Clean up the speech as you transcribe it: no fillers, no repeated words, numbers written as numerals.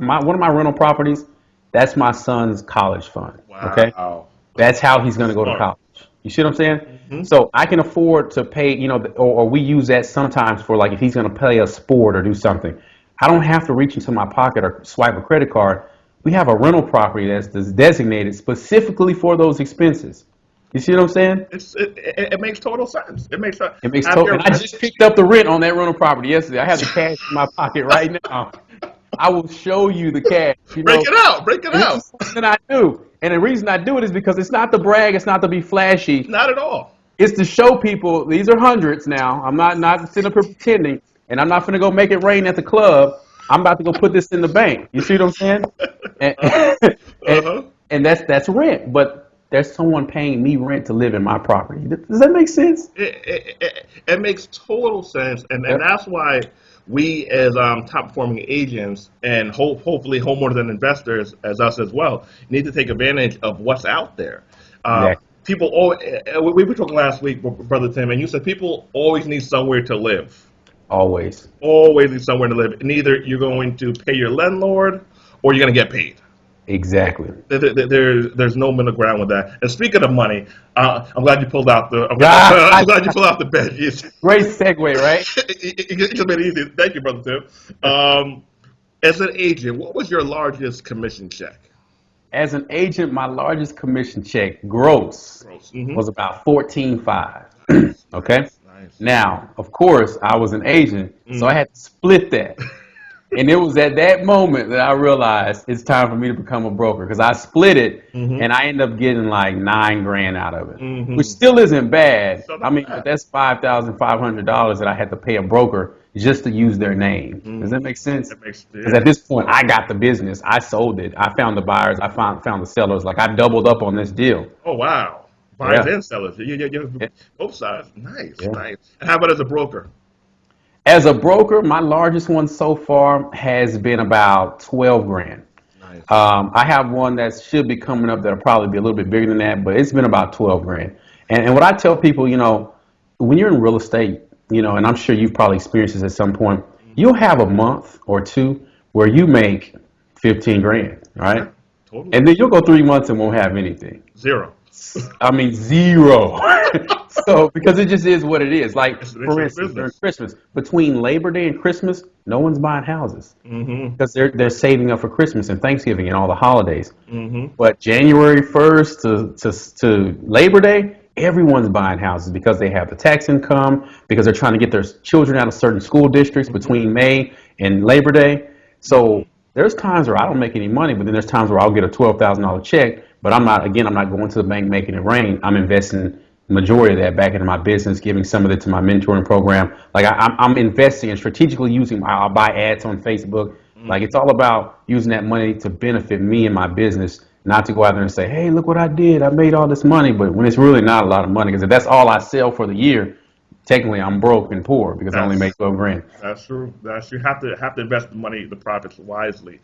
one of my rental properties, that's my son's college fund. Okay, Wow. that's how he's going to go to Smart. college. You see what I'm saying? Hmm. So I can afford to pay, or we use that sometimes for like if he's going to play a sport or do something. I don't have to reach into my pocket or swipe a credit card. We have a rental property that's designated specifically for those expenses. You see what I'm saying? It makes total sense. It makes sense. It makes Have total. And your I just picked up the rent on that rental property yesterday. I have the cash in my pocket right now. I will show you the cash. break it out. Break it And this out. is something I do. And the reason I do it is because it's not to brag, it's not to be flashy. Not at all. It's to show people these are hundreds now. I'm not sitting up here pretending, and I'm not going to go make it rain at the club. I'm about to go put this in the bank. You see what I'm saying? And Uh-huh. and, Uh-huh. and that's rent, but there's someone paying me rent to live in my property. Does that make sense? It makes total sense, and Yep. that's why we as top performing agents and hopefully homeowners and investors as us as well need to take advantage of what's out there. Uh, Exactly. People always, we were talking last week, Brother Tim, and you said people always need somewhere to live. Always. Always need somewhere to live. And either you're going to pay your landlord or you're going to get paid. Exactly. There's no middle ground with that. And speaking of money, I'm glad you pulled out the. I'm Ah, glad you pulled out the veggies. great segue, right? It just made it easy. Thank you, brother Tim. As an agent, what was your largest commission check? As an agent, my largest commission check gross Gross. was about 14.5. Nice, Okay. nice, nice. Now, of course, I was an agent, so I Mm. had to split that. And it was at that moment that I realized it's time for me to become a broker because I split it Hmm. and I ended up getting like 9 grand out of it, which Hmm. still isn't bad. So I not mean, but bad. that's $5,500 that I had to pay a broker just to use their name. Does that Hmm. make sense? It makes Because yeah. at this point, I got the business, I sold it, I found the buyers, I found the sellers. Like I doubled up on this deal. Oh wow, buyers Yeah, and sellers. Yeah, yeah, both sides. Nice, yeah. nice. And how about as a broker? As a broker, my largest one so far has been about 12 grand. Nice. I have one that should be coming up that'll probably be a little bit bigger than that, but it's been about 12 grand. And what I tell people, when you're in real estate, and I'm sure you've probably experienced this at some point, you'll have a month or two where you make 15 grand, Yeah, right? totally. And then you'll go 3 months and won't have anything. Zero. I mean, zero. So, because it just is what it is. Like, It's the for nature of the instance, during business. Christmas, between Labor Day and Christmas, no one's buying houses Hmm. because they're saving up for Christmas and Thanksgiving and all the holidays. Hmm. But January 1st to Labor Day, everyone's buying houses because they have the tax income, because they're trying to get their children out of certain school districts Hmm. between May and Labor Day. Hmm. So there's times where I don't make any money, but then there's times where I'll get a $12,000 check. But I'm not going to the bank making it rain. I'm investing the majority of that back into my business, giving some of it to my mentoring program. Like I'm investing and strategically using. I'll buy ads on Facebook. Like Hmm. it's all about using that money to benefit me and my business, not to go out there and say, "Hey, look what I did! I made all this money." But when it's really not a lot of money, because if that's all I sell for the year, technically I'm broke and poor because I only That's make 12 grand. that's true. That's you have to invest the money, the profits wisely.